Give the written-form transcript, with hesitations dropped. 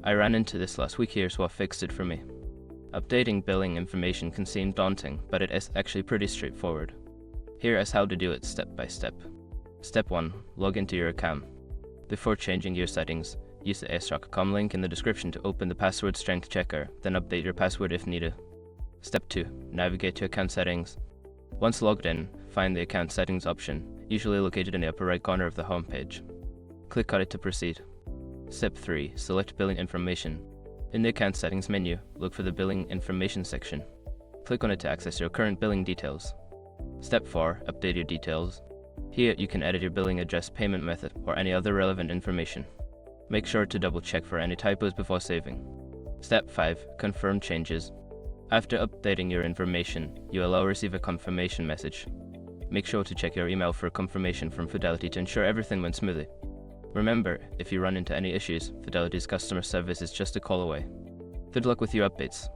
I ran into this last week. Here's what fixed it for me. Updating billing information can seem daunting, but it is actually pretty straightforward. Here is how to do it step by step. Step 1. Log into your account. Before changing your settings, use the airstock.com link in the description to open the password strength checker, then update your password if needed. Step 2. Navigate to account settings. Once logged in, find the account settings option, usually located in the upper right corner of the home page. Click on it to proceed. Step 3. Select billing information. In the account settings menu, look for the billing information section. Click on it to access your current billing details. Step 4. Update your details. Here you can edit your billing address, payment method, or any other relevant information. Make sure to double check for any typos before saving. Step 5. Confirm changes. After updating your information, you will receive a confirmation message. Make sure to check your email for confirmation from Fidelity to ensure everything went smoothly. Remember, if you run into any issues, Fidelity's customer service is just a call away. Good luck with your updates.